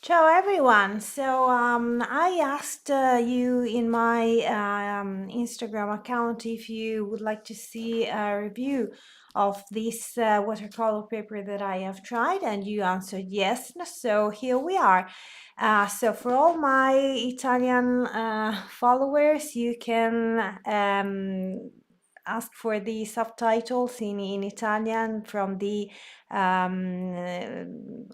Ciao everyone. I asked you in my Instagram account if you would like to see a review of this watercolor paper that I have tried, and you answered yes. So here we are. So for all my Italian followers, you can ask for the subtitles in Italian from the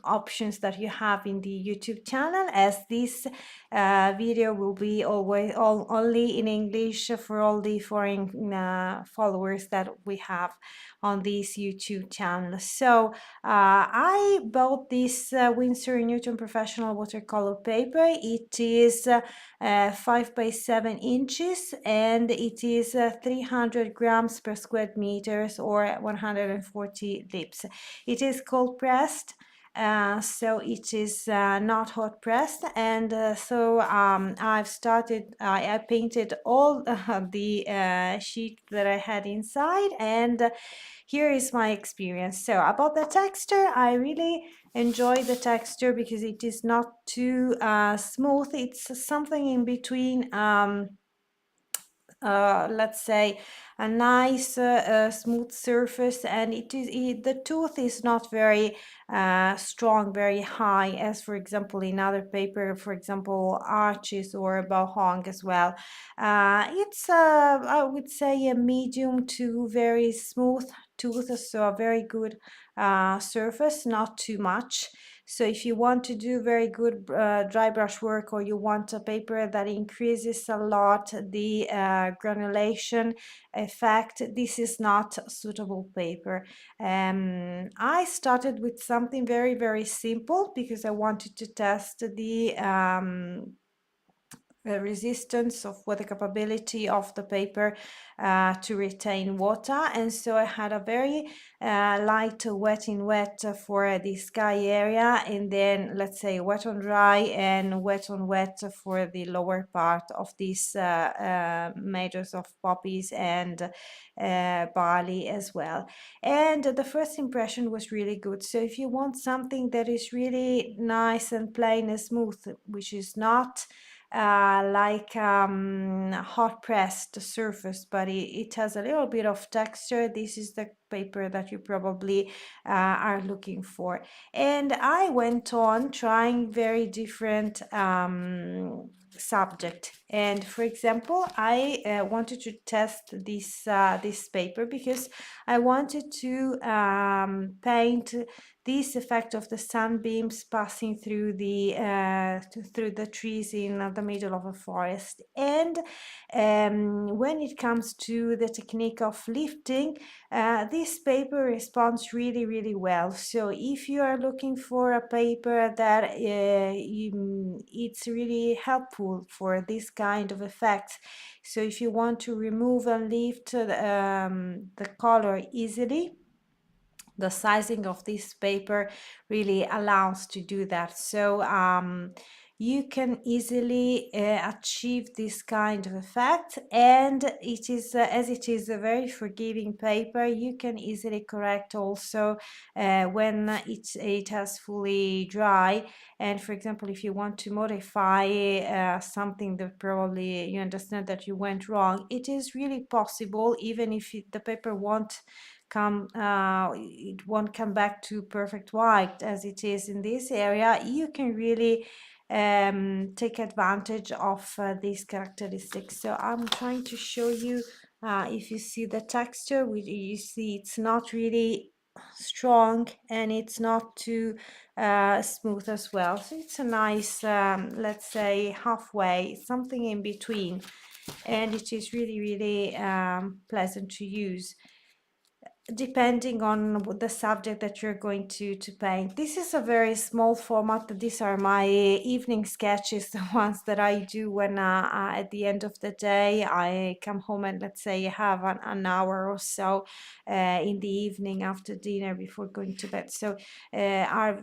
options that you have in the YouTube channel, as this video will be only in English for all the foreign followers that we have on this YouTube channel. So I bought this Winsor Newton professional watercolor paper. It is 5 by 7 inches, and it is 300 grams per square meters, or 140 lips. It is cold pressed, so it is not hot pressed, and I painted all the sheet that I had inside, and here is my experience. So about the texture, I really enjoy the texture because it is not too smooth. It's something in between, let's say, a nice smooth surface, and the tooth is not very strong, very high, as for example in other paper, for example arches or bahong as well. It's I would say a medium to very smooth tooth, so a very good surface, not too much. So if you want to do very good dry brush work, or you want a paper that increases a lot the granulation effect, this is not suitable paper. I started with something very, very simple because I wanted to test the resistance of what the capability of the paper to retain water, and so I had a very light wet in wet for the sky area, and then let's say wet on dry and wet on wet for the lower part of these meadows of poppies and barley as well. And the first impression was really good. So if you want something that is really nice and plain and smooth, which is not like hot pressed surface, but it has a little bit of texture, this is the paper that you probably are looking for. And I went on trying very different subject, and for example I wanted to test this paper because I wanted to paint this effect of the sunbeams passing through the trees in the middle of a forest. And when it comes to the technique of lifting, this paper responds really, really well. So if you are looking for a paper that it's really helpful for this kind of effects, so if you want to remove and lift the color easily, the sizing of this paper really allows to do that. So you can easily achieve this kind of effect, and it is as it is a very forgiving paper, you can easily correct also when it has fully dry. And for example, if you want to modify something that probably you understand that you went wrong, it is really possible, even if the paper it won't come back to perfect white as it is in this area. You can really take advantage of these characteristics. So I'm trying to show you, if you see the texture, you see it's not really strong and it's not too smooth as well. So it's a nice, let's say halfway, something in between, and it is really, really pleasant to use, depending on the subject that you're going to paint. This is a very small format. These are my evening sketches, the ones that I do when at the end of the day I come home and let's say have an hour or so in the evening after dinner before going to bed. So they are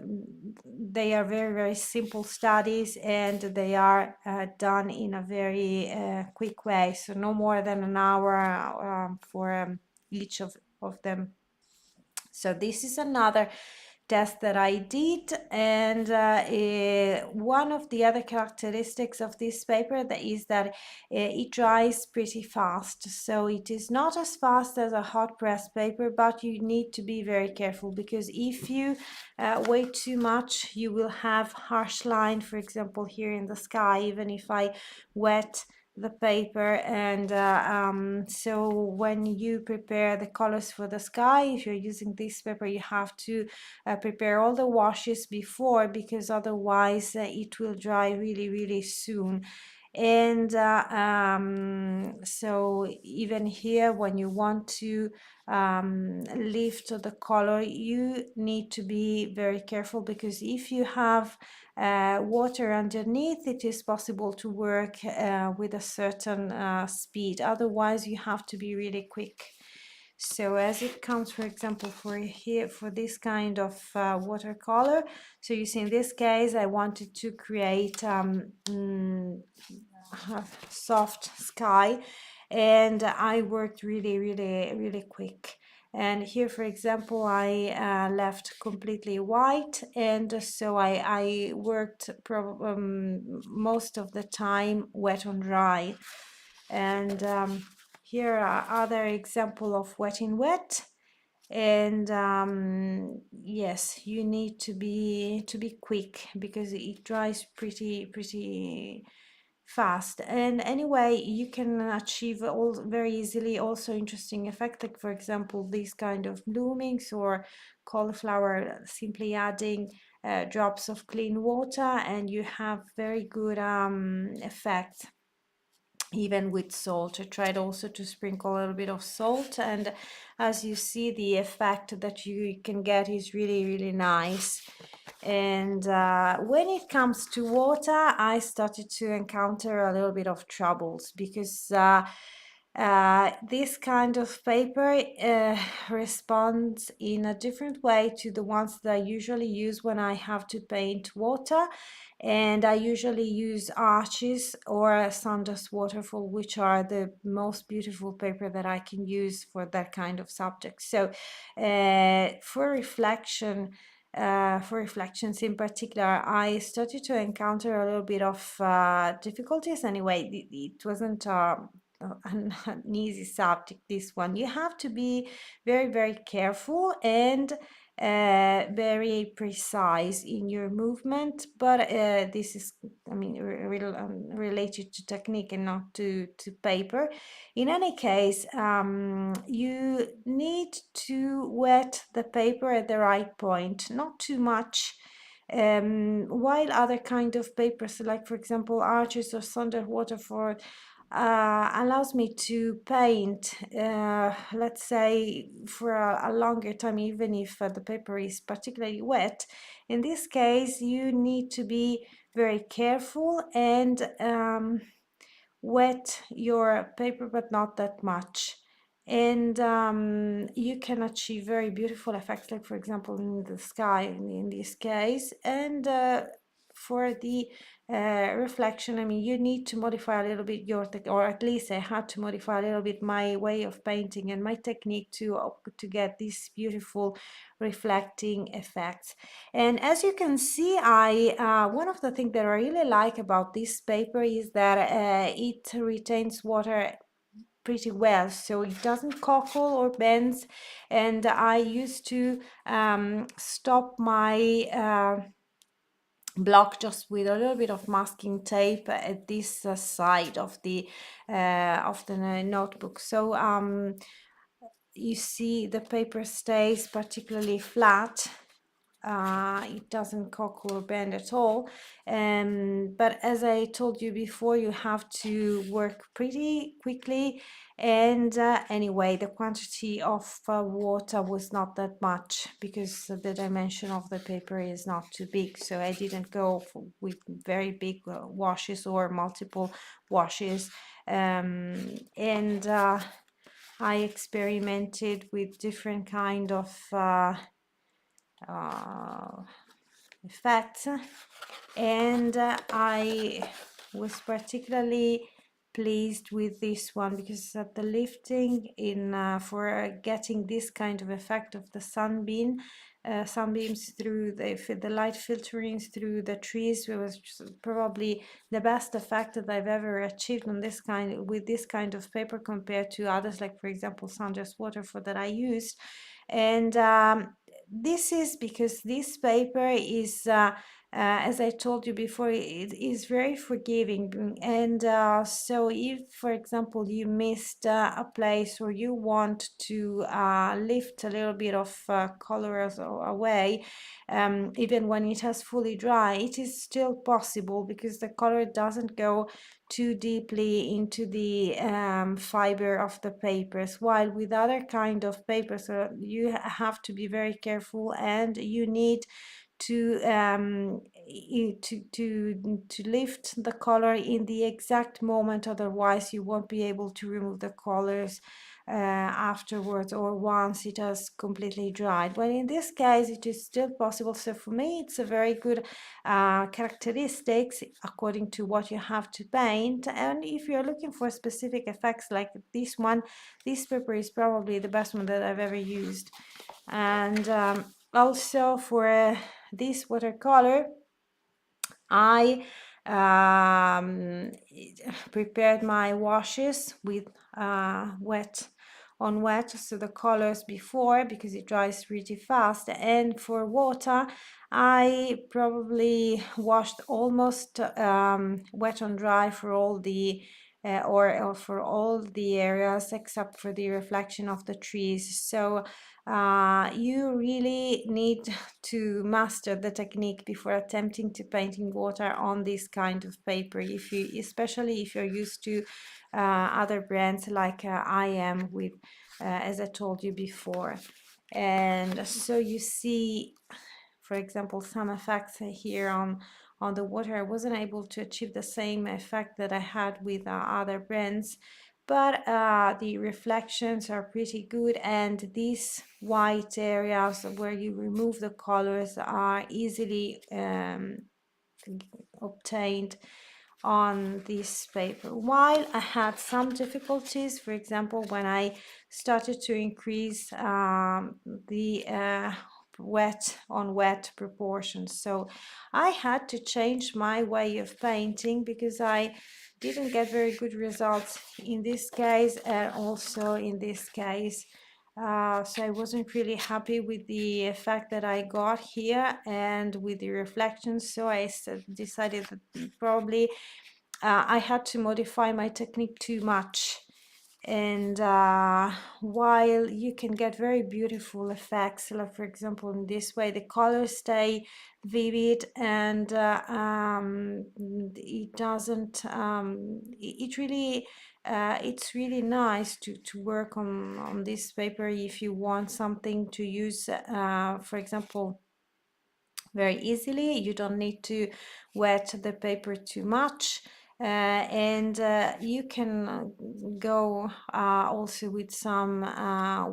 very, very simple studies, and they are done in a very quick way, so no more than an hour for each of them. So this is another test that I did, and one of the other characteristics of this paper is that it dries pretty fast. So it is not as fast as a hot press paper, but you need to be very careful, because if you wait too much, you will have harsh line, for example here in the sky, even if I wet the paper. And so when you prepare the colors for the sky, if you're using this paper, you have to prepare all the washes before, because otherwise it will dry really soon. And so even here, when you want to lift the color, you need to be very careful, because if you have water underneath, it is possible to work with a certain speed. Otherwise, you have to be really quick. So as it comes, for example, for here, for this kind of watercolor, so you see in this case I wanted to create soft sky, and I worked really quick. And here, for example, I left completely white, and so I worked most of the time wet on dry. And here are other example of wet in wet. And yes, you need to be quick, because it dries pretty fast. And anyway, you can achieve all very easily also interesting effect, like for example these kind of bloomings, or cauliflower, simply adding drops of clean water, and you have very good effect. Even with salt, I tried also to sprinkle a little bit of salt, and as you see, the effect that you can get is really nice. And when it comes to water, I started to encounter a little bit of troubles, because this kind of paper responds in a different way to the ones that I usually use when I have to paint water. And I usually use arches or Sanders waterfall, which are the most beautiful paper that I can use for that kind of subject. So for reflections in particular, I started to encounter a little bit of difficulties. Anyway, it wasn't an easy subject, this one. You have to be very careful and very precise in your movement, but this is, I mean, related to technique and not to paper. In any case, you need to wet the paper at the right point, not too much. While other kind of papers, like for example arches or Sonder waterfall, allows me to paint, let's say, for a longer time, even if the paper is particularly wet. In this case, you need to be very careful and wet your paper, but not that much. And you can achieve very beautiful effects, like for example in the sky in this case. And for the reflection, I mean, you need to modify a little bit your or at least I had to modify a little bit my way of painting and my technique to get these beautiful reflecting effects. And as you can see, I one of the things that I really like about this paper is that it retains water pretty well, so it doesn't cockle or bends. And I used to stop my block just with a little bit of masking tape at this side of the notebook. So you see the paper stays particularly flat. It doesn't cockle or bend at all. But as I told you before, you have to work pretty quickly. And anyway, the quantity of water was not that much, because the dimension of the paper is not too big. So I didn't go with very big washes or multiple washes. And I experimented with different kind of effects, and I was particularly pleased with this one, because the lifting in for getting this kind of effect of the sunbeam sunbeams through the light filtering through the trees. It was probably the best effect that I've ever achieved on with this kind of paper compared to others, like for example Sanders Waterfall that I used. And this is because this paper is as I told you before, it is very forgiving. And so if, for example, you missed a place or you want to lift a little bit of colors away, even when it has fully dry, it is still possible because the color doesn't go too deeply into the fiber of the papers, while with other kind of papers you have to be very careful, and you need to lift the color in the exact moment, otherwise you won't be able to remove the colors afterwards or once it has completely dried. But in this case it is still possible, so for me it's a very good characteristics according to what you have to paint. And if you're looking for specific effects like this one, this paper is probably the best one that I've ever used. And also for this watercolor, I prepared my washes with wet on wet, so the colors before, because it dries really fast. And for water, I probably washed almost wet on dry for all the or for all the areas except for the reflection of the trees. So you really need to master the technique before attempting to paint in water on this kind of paper, especially if you're used to other brands like I am with, as I told you before. And so you see, for example, some effects here on the water. I wasn't able to achieve the same effect that I had with other brands, but the reflections are pretty good, and these white areas where you remove the colors are easily obtained on this paper. While I had some difficulties, for example, when I started to increase the wet on wet proportions, so I had to change my way of painting because I didn't get very good results in this case and also in this case. So I wasn't really happy with the effect that I got here and with the reflections, so I decided that probably I had to modify my technique too much. And while you can get very beautiful effects, like for example in this way the colors stay vivid, and it doesn't it really it's really nice to work on this paper if you want something to use for example very easily. You don't need to wet the paper too much, and you can go also with some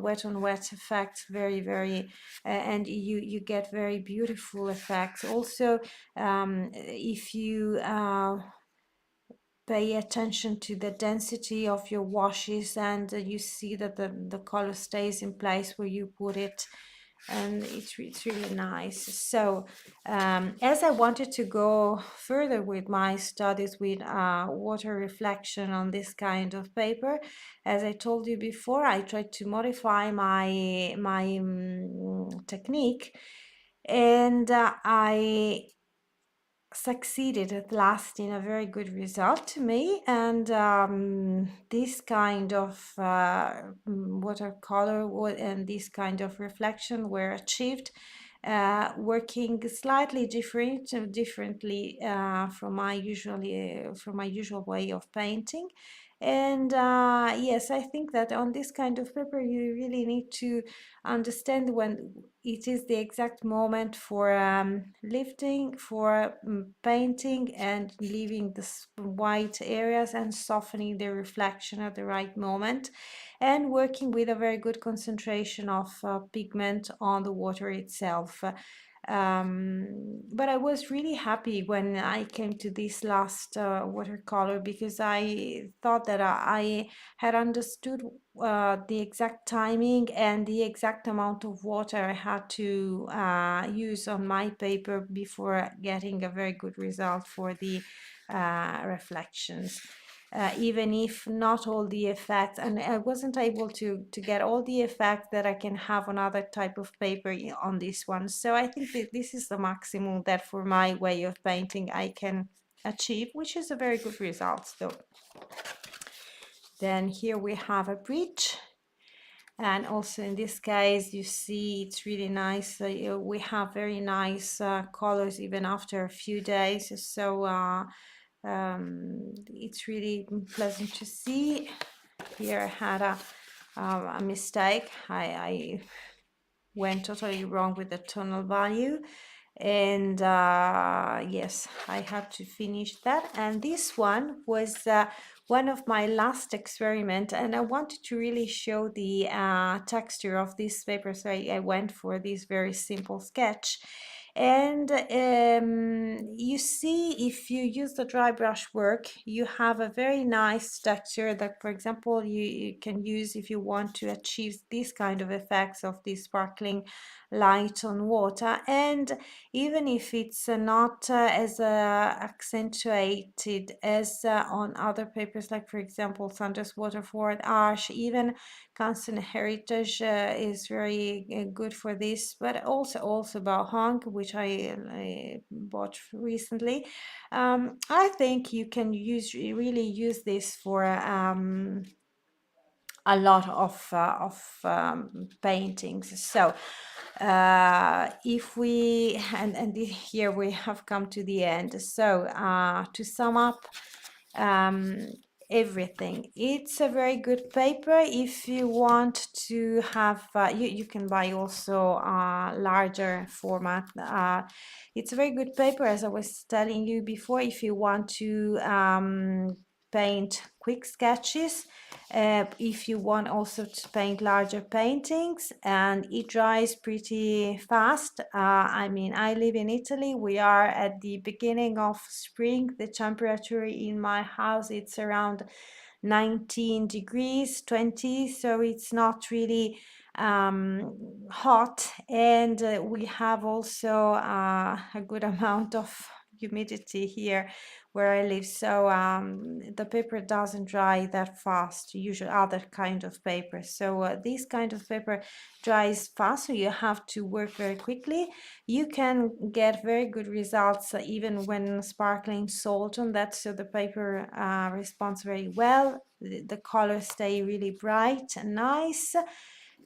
wet on wet effects, very and you get very beautiful effects. Also if you pay attention to the density of your washes, and you see that the color stays in place where you put it, and it's really nice. So as I wanted to go further with my studies with water reflection on this kind of paper, as I told you before, I tried to modify my technique, and I succeeded at last in a very good result to me. And this kind of watercolor and this kind of reflection were achieved working slightly differently from my usual way of painting. And yes, I think that on this kind of paper you really need to understand when it is the exact moment for lifting, for painting and leaving the white areas and softening the reflection at the right moment, and working with a very good concentration of pigment on the water itself. But I was really happy when I came to this last watercolor, because I thought that I had understood the exact timing and the exact amount of water I had to use on my paper before getting a very good result for the reflections. Even if not all the effects, and I wasn't able to get all the effects that I can have on other type of paper on this one. So I think that this is the maximum that for my way of painting I can achieve, which is a very good result though. Then here we have a bridge, and also in this case you see it's really nice. We have very nice colors even after a few days, so it's really pleasant to see. Here I had a mistake. I went totally wrong with the tonal value, and yes, I have to finish that. And this one was one of my last experiment, and I wanted to really show the texture of this paper, so I went for this very simple sketch. And you see, if you use the dry brush work, you have a very nice texture that, for example, you can use if you want to achieve this kind of effects of this sparkling light on water. And even if it's not as accentuated as on other papers, like for example Sanders Waterford Arch, even Constant Heritage is very good for this, but also Bao which I bought recently. I think you can really use this for a lot of paintings. So if we here we have come to the end. So to sum up everything, it's a very good paper. If you want to have you can buy also larger format. It's a very good paper, as I was telling you before, if you want to paint quick sketches, if you want also to paint larger paintings, and it dries pretty fast. I mean, I live in Italy. We are at the beginning of spring. The temperature in my house, it's around 19 degrees, 20, so it's not really hot, and we have also a good amount of humidity here where I live, so the paper doesn't dry that fast, usually other kind of paper. So this kind of paper dries fast, so you have to work very quickly. You can get very good results even when sparkling salt on that, so the paper responds very well. The colors stay really bright and nice.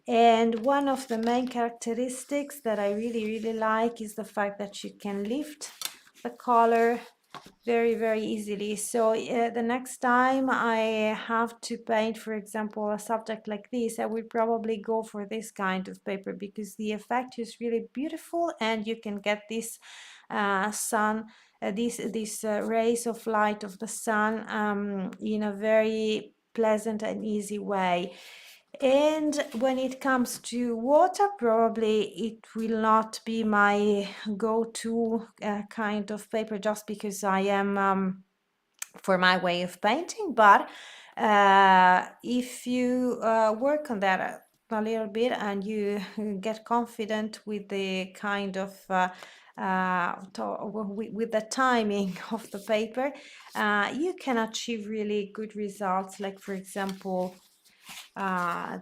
And one of the main characteristics that I really like is the fact that you can lift the color very easily. So the next time I have to paint, for example, a subject like this, I would probably go for this kind of paper, because the effect is really beautiful, and you can get this sun, these rays of light of the sun in a very pleasant and easy way. And when it comes to water, probably it will not be my go-to kind of paper, just because I am for my way of painting. But if you work on that a little bit, and you get confident with the kind of with the timing of the paper, you can achieve really good results, like for example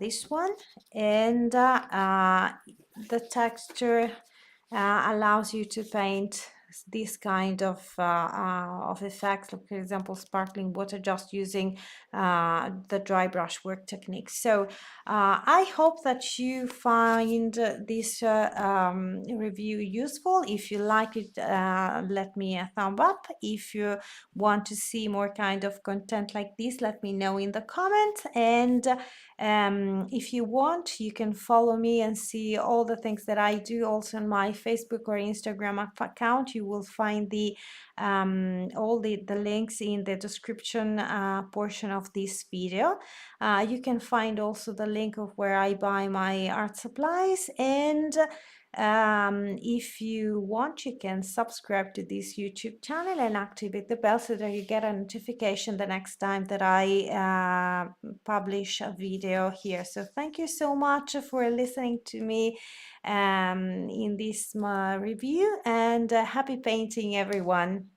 this one. And the texture allows you to paint this kind of effects, like for example sparkling water, just using the dry brush work technique. So I hope that you find this review useful. If you like it, let me a thumb up. If you want to see more kind of content like this, let me know in the comments. And if you want, you can follow me and see all the things that I do also on my Facebook or Instagram account. You will find all the links in the description portion of this video. You can find also the link of where I buy my art supplies, and If you want, you can subscribe to this YouTube channel and activate the bell so that you get a notification the next time that I publish a video here. So thank you so much for listening to me in this review, and happy painting, everyone.